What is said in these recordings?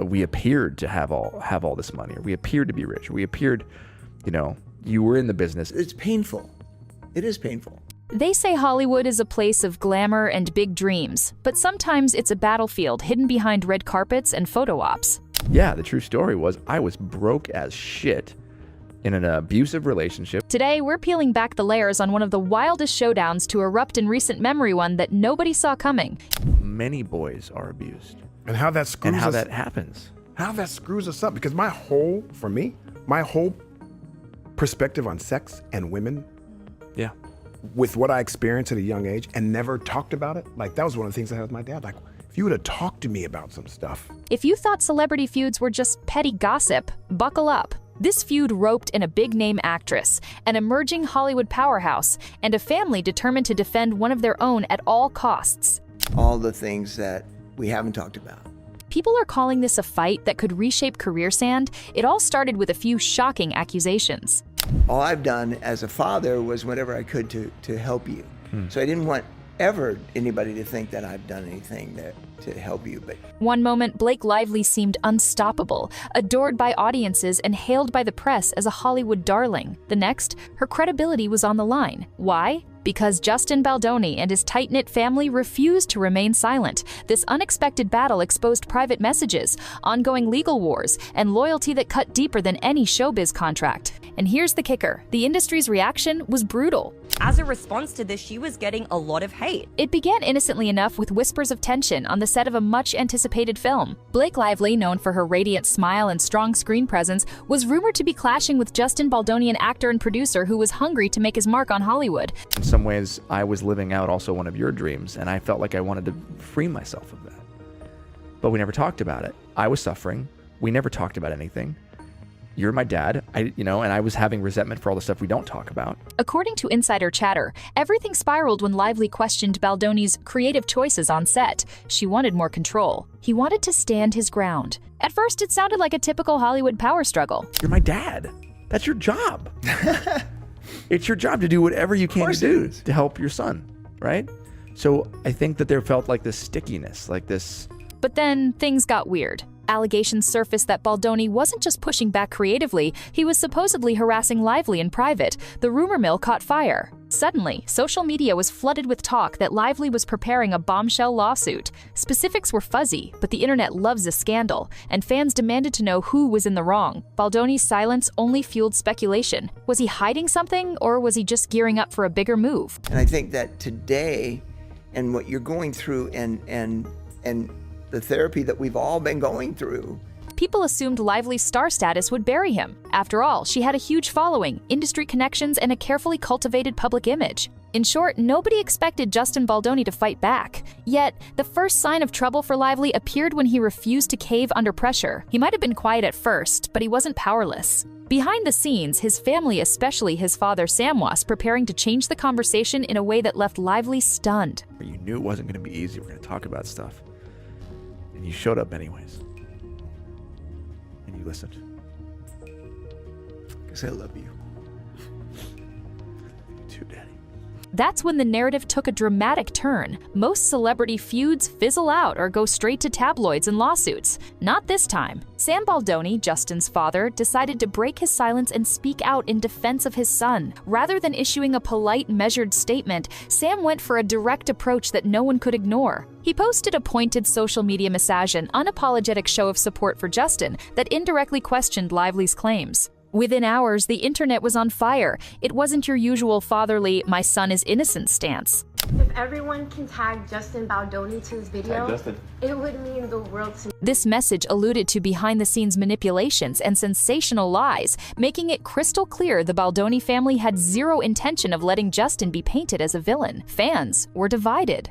we appeared to have all this money, or we appeared to be rich, or we appeared, you were in the business. It's painful. It is painful. They say Hollywood is a place of glamour and big dreams, but sometimes it's a battlefield hidden behind red carpets and photo ops. Yeah, the true story was I was broke as shit in an abusive relationship. Today, we're peeling back the layers on one of the wildest showdowns to erupt in recent memory, one that nobody saw coming. Many boys are abused. And how that screws and how us, that happens. How that screws us up. Because my whole perspective on sex and women, yeah, with what I experienced at a young age and never talked about it, like that was one of the things I had with my dad. Like, if you would have talked to me about some stuff. If you thought celebrity feuds were just petty gossip, buckle up. This feud roped in a big-name actress, an emerging Hollywood powerhouse, and a family determined to defend one of their own at all costs. All the things that we haven't talked about. People are calling this a fight that could reshape career sand. It all started with a few shocking accusations. All I've done as a father was whatever I could to help you. So I didn't want ever anybody to think that I've done anything to help you. But one moment, Blake Lively seemed unstoppable, adored by audiences and hailed by the press as a Hollywood darling. The next, her credibility was on the line. Why? Because Justin Baldoni and his tight-knit family refused to remain silent. This unexpected battle exposed private messages, ongoing legal wars, and loyalty that cut deeper than any showbiz contract. And here's the kicker. The industry's reaction was brutal. As a response to this, she was getting a lot of hate. It began innocently enough with whispers of tension on the set of a much-anticipated film. Blake Lively, known for her radiant smile and strong screen presence, was rumored to be clashing with Justin Baldoni, an actor and producer who was hungry to make his mark on Hollywood. In some ways, I was living out also one of your dreams, and I felt like I wanted to free myself of that. But we never talked about it. I was suffering. We never talked about anything. You're my dad, and I was having resentment for all the stuff we don't talk about. According to insider chatter, everything spiraled when Lively questioned Baldoni's creative choices on set. She wanted more control. He wanted to stand his ground. At first, it sounded like a typical Hollywood power struggle. You're my dad. That's your job. It's your job to do whatever you can to do to help your son, right? So I think that there felt like this stickiness, like this. But then things got weird. Allegations surfaced that Baldoni wasn't just pushing back creatively, he was supposedly harassing Lively in private. The rumor mill caught fire. Suddenly, social media was flooded with talk that Lively was preparing a bombshell lawsuit. Specifics were fuzzy, but the internet loves a scandal, and fans demanded to know who was in the wrong. Baldoni's silence only fueled speculation. Was he hiding something, or was he just gearing up for a bigger move? And I think that today, and what you're going through, and the therapy that we've all been going through. People assumed Lively's star status would bury him. After all, she had a huge following, industry connections, and a carefully cultivated public image. In short, nobody expected Justin Baldoni to fight back. Yet, the first sign of trouble for Lively appeared when he refused to cave under pressure. He might have been quiet at first, but he wasn't powerless. Behind the scenes, his family, especially his father Sam, was preparing to change the conversation in a way that left Lively stunned. You knew it wasn't going to be easy. We're going to talk about stuff. And you showed up anyways. And you listened. Because I love you. You too, Daddy. That's when the narrative took a dramatic turn. Most celebrity feuds fizzle out or go straight to tabloids and lawsuits. Not this time. Sam Baldoni, Justin's father, decided to break his silence and speak out in defense of his son. Rather than issuing a polite, measured statement, Sam went for a direct approach that no one could ignore. He posted a pointed social media message, an unapologetic show of support for Justin that indirectly questioned Lively's claims. Within hours, the internet was on fire. It wasn't your usual fatherly, "my son is innocent" stance. If everyone can tag Justin Baldoni to this video, it would mean the world to me. This message alluded to behind-the-scenes manipulations and sensational lies, making it crystal clear the Baldoni family had zero intention of letting Justin be painted as a villain. Fans were divided.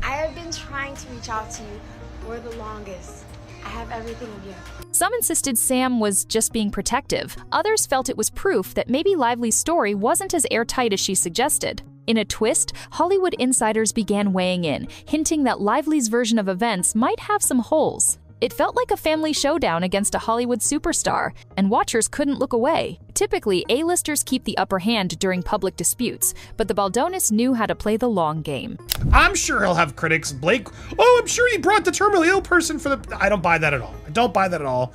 I have been trying to reach out to you for the longest. I have everything of you. Some insisted Sam was just being protective. Others felt it was proof that maybe Lively's story wasn't as airtight as she suggested. In a twist, Hollywood insiders began weighing in, hinting that Lively's version of events might have some holes. It felt like a family showdown against a Hollywood superstar, and watchers couldn't look away. Typically, A-listers keep the upper hand during public disputes, but the Baldonis knew how to play the long game. I'm sure he'll have critics. Blake, oh, I'm sure he brought the terminally ill person for the... I don't buy that at all. I don't buy that at all.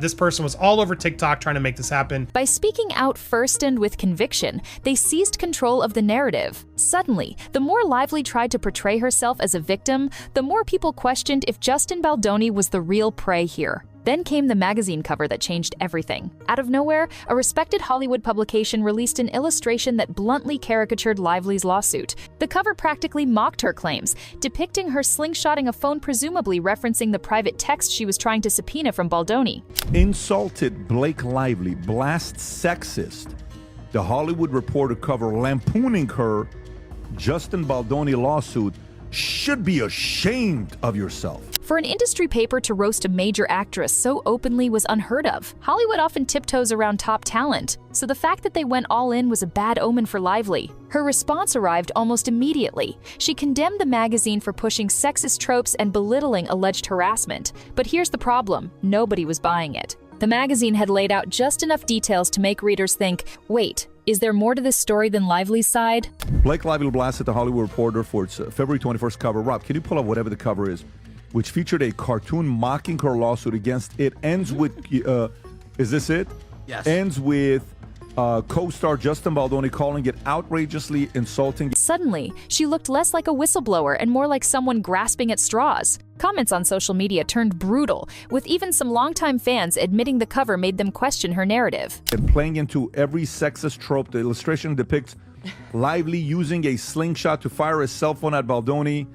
This person was all over TikTok trying to make this happen. By speaking out first and with conviction, they seized control of the narrative. Suddenly, the more Lively tried to portray herself as a victim, the more people questioned if Justin Baldoni was the real prey here. Then came the magazine cover that changed everything. Out of nowhere, a respected Hollywood publication released an illustration that bluntly caricatured Lively's lawsuit. The cover practically mocked her claims, depicting her slingshotting a phone, presumably referencing the private text she was trying to subpoena from Baldoni. Insulted Blake Lively, blast sexist. The Hollywood Reporter cover lampooning her Justin Baldoni lawsuit. Should be ashamed of yourself. For an industry paper to roast a major actress so openly was unheard of. Hollywood often tiptoes around top talent, so the fact that they went all in was a bad omen for Lively. Her response arrived almost immediately. She condemned the magazine for pushing sexist tropes and belittling alleged harassment. But here's the problem: nobody was buying it. The magazine had laid out just enough details to make readers think, wait, is there more to this story than Lively's side? Blake Lively blasted the Hollywood Reporter for its February 21st cover. Rob, can you pull up whatever the cover is, which featured a cartoon mocking her lawsuit against it? Ends with, is this it? Yes. Ends with co-star Justin Baldoni calling it outrageously insulting. Suddenly, she looked less like a whistleblower and more like someone grasping at straws. Comments on social media turned brutal, with even some longtime fans admitting the cover made them question her narrative. And playing into every sexist trope, the illustration depicts Lively using a slingshot to fire a cell phone at Baldoni,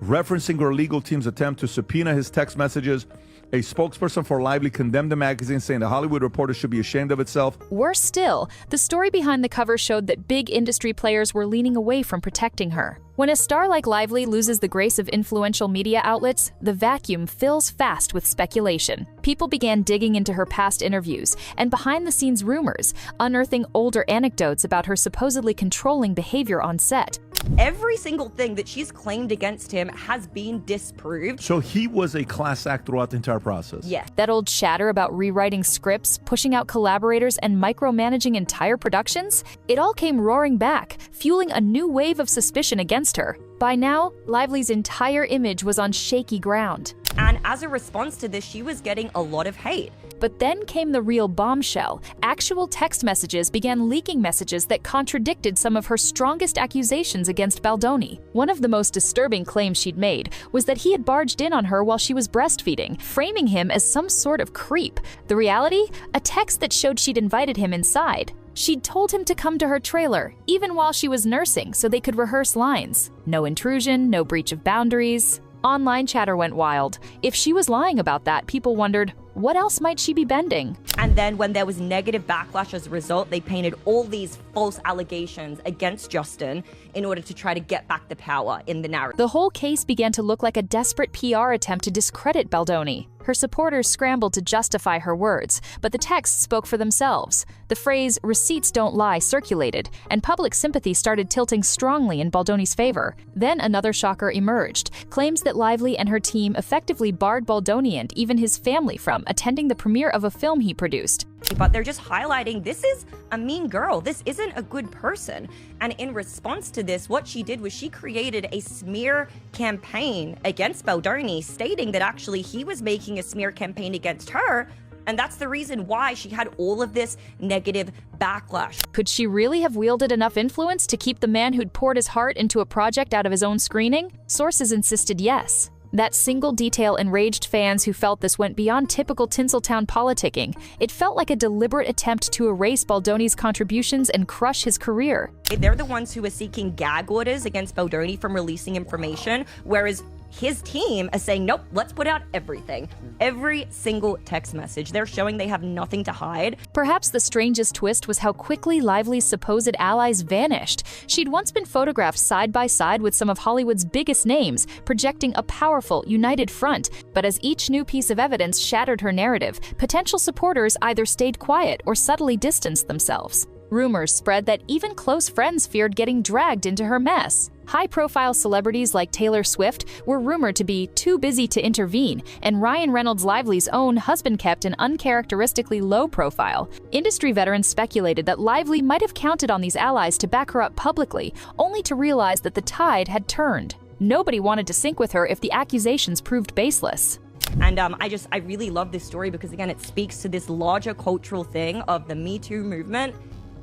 referencing her legal team's attempt to subpoena his text messages. A spokesperson for Lively condemned the magazine, saying the Hollywood Reporter should be ashamed of itself. Worse still, the story behind the cover showed that big industry players were leaning away from protecting her. When a star like Lively loses the grace of influential media outlets, the vacuum fills fast with speculation. People began digging into her past interviews and behind-the-scenes rumors, unearthing older anecdotes about her supposedly controlling behavior on set. Every single thing that she's claimed against him has been disproved. So he was a class act throughout the entire process. Yeah. That old chatter about rewriting scripts, pushing out collaborators, and micromanaging entire productions? It all came roaring back, fueling a new wave of suspicion against her. By now, Lively's entire image was on shaky ground. And as a response to this, she was getting a lot of hate. But then came the real bombshell. Actual text messages began leaking messages that contradicted some of her strongest accusations against Baldoni. One of the most disturbing claims she'd made was that he had barged in on her while she was breastfeeding, framing him as some sort of creep. The reality? A text that showed she'd invited him inside. She'd told him to come to her trailer, even while she was nursing, so they could rehearse lines. No intrusion, no breach of boundaries. Online chatter went wild. If she was lying about that, people wondered, what else might she be bending? And then when there was negative backlash as a result, they painted all these false allegations against Justin in order to try to get back the power in the narrative. The whole case began to look like a desperate PR attempt to discredit Baldoni. Her supporters scrambled to justify her words, but the texts spoke for themselves. The phrase, "receipts don't lie," circulated, and public sympathy started tilting strongly in Baldoni's favor. Then another shocker emerged, claims that Lively and her team effectively barred Baldoni and even his family from attending the premiere of a film he produced. But they're just highlighting, this is a mean girl. This isn't a good person. And in response to this, what she did was she created a smear campaign against Baldoni, stating that actually he was making a smear campaign against her. And that's the reason why she had all of this negative backlash. Could she really have wielded enough influence to keep the man who'd poured his heart into a project out of his own screening? Sources insisted yes. That single detail enraged fans who felt this went beyond typical Tinseltown politicking. It felt like a deliberate attempt to erase Baldoni's contributions and crush his career. They're the ones who are seeking gag orders against Baldoni from releasing information, whereas his team is saying, nope, let's put out everything. Every single text message. They're showing they have nothing to hide. Perhaps the strangest twist was how quickly Lively's supposed allies vanished. She'd once been photographed side by side with some of Hollywood's biggest names, projecting a powerful, united front. But as each new piece of evidence shattered her narrative, potential supporters either stayed quiet or subtly distanced themselves. Rumors spread that even close friends feared getting dragged into her mess. High-profile celebrities like Taylor Swift were rumored to be too busy to intervene, and Ryan Reynolds Lively's own husband kept an uncharacteristically low profile. Industry veterans speculated that Lively might have counted on these allies to back her up publicly, only to realize that the tide had turned. Nobody wanted to sync with her if the accusations proved baseless. And I really love this story because, again, it speaks to this larger cultural thing of the Me Too movement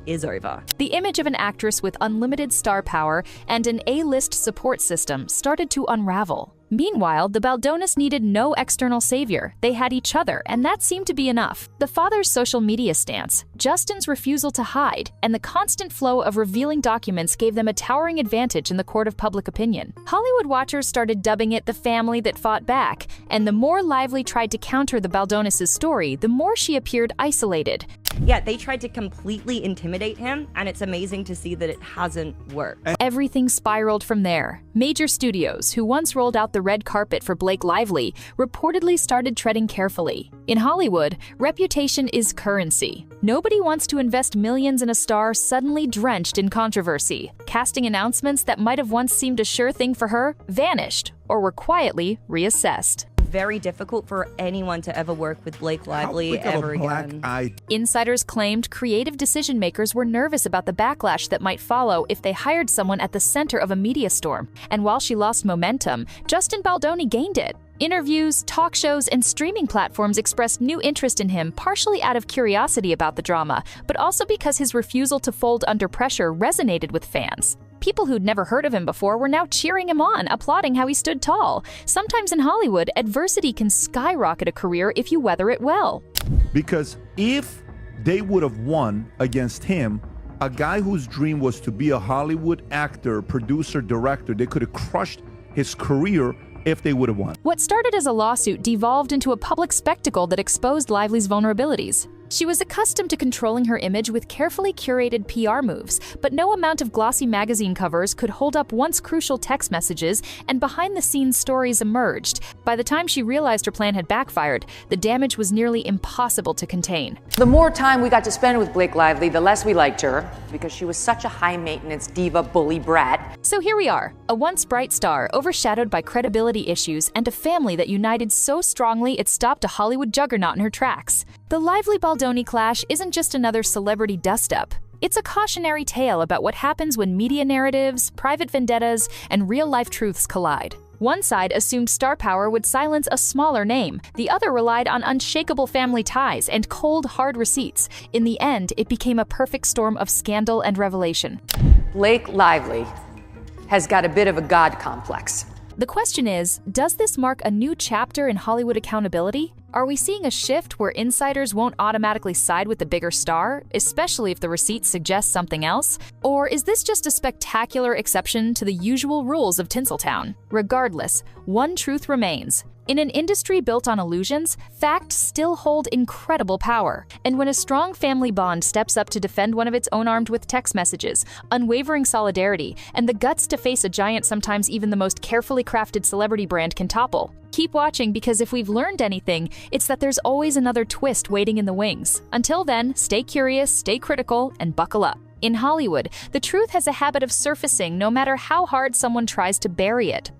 is over. The image of an actress with unlimited star power and an A-list support system started to unravel. Meanwhile, the Baldonis needed no external savior. They had each other, and that seemed to be enough. The father's social media stance, Justin's refusal to hide, and the constant flow of revealing documents gave them a towering advantage in the court of public opinion. Hollywood watchers started dubbing it the family that fought back, and the more Lively tried to counter the Baldonis' story, the more she appeared isolated. Yeah, they tried to completely intimidate him, and it's amazing to see that it hasn't worked. Everything spiraled from there. Major studios, who once rolled out the red carpet for Blake Lively, reportedly started treading carefully. In Hollywood, reputation is currency. Nobody wants to invest millions in a star suddenly drenched in controversy. Casting announcements that might have once seemed a sure thing for her vanished or were quietly reassessed. Very difficult for anyone to ever work with Blake Lively ever again. Insiders claimed creative decision makers were nervous about the backlash that might follow if they hired someone at the center of a media storm. And while she lost momentum, Justin Baldoni gained it. Interviews, talk shows, and streaming platforms expressed new interest in him, partially out of curiosity about the drama, but also because his refusal to fold under pressure resonated with fans. People who'd never heard of him before were now cheering him on, applauding how he stood tall. Sometimes in Hollywood, adversity can skyrocket a career if you weather it well. Because if they would have won against him, a guy whose dream was to be a Hollywood actor, producer, director, they could have crushed his career if they would have won. What started as a lawsuit devolved into a public spectacle that exposed Lively's vulnerabilities. She was accustomed to controlling her image with carefully curated PR moves, but no amount of glossy magazine covers could hold up once crucial text messages, and behind-the-scenes stories emerged. By the time she realized her plan had backfired, the damage was nearly impossible to contain. The more time we got to spend with Blake Lively, the less we liked her, because she was such a high-maintenance diva bully brat. So here we are, a once bright star overshadowed by credibility issues and a family that united so strongly it stopped a Hollywood juggernaut in her tracks. The Lively Baldoni clash isn't just another celebrity dust-up. It's a cautionary tale about what happens when media narratives, private vendettas, and real-life truths collide. One side assumed star power would silence a smaller name. The other relied on unshakable family ties and cold, hard receipts. In the end, it became a perfect storm of scandal and revelation. Blake Lively has got a bit of a god complex. The question is, does this mark a new chapter in Hollywood accountability? Are we seeing a shift where insiders won't automatically side with the bigger star, especially if the receipts suggest something else? Or is this just a spectacular exception to the usual rules of Tinseltown? Regardless, one truth remains. In an industry built on illusions, facts still hold incredible power. And when a strong family bond steps up to defend one of its own armed with text messages, unwavering solidarity, and the guts to face a giant sometimes even the most carefully crafted celebrity brand can topple. Keep watching, because if we've learned anything, it's that there's always another twist waiting in the wings. Until then, stay curious, stay critical, and buckle up. In Hollywood, the truth has a habit of surfacing no matter how hard someone tries to bury it.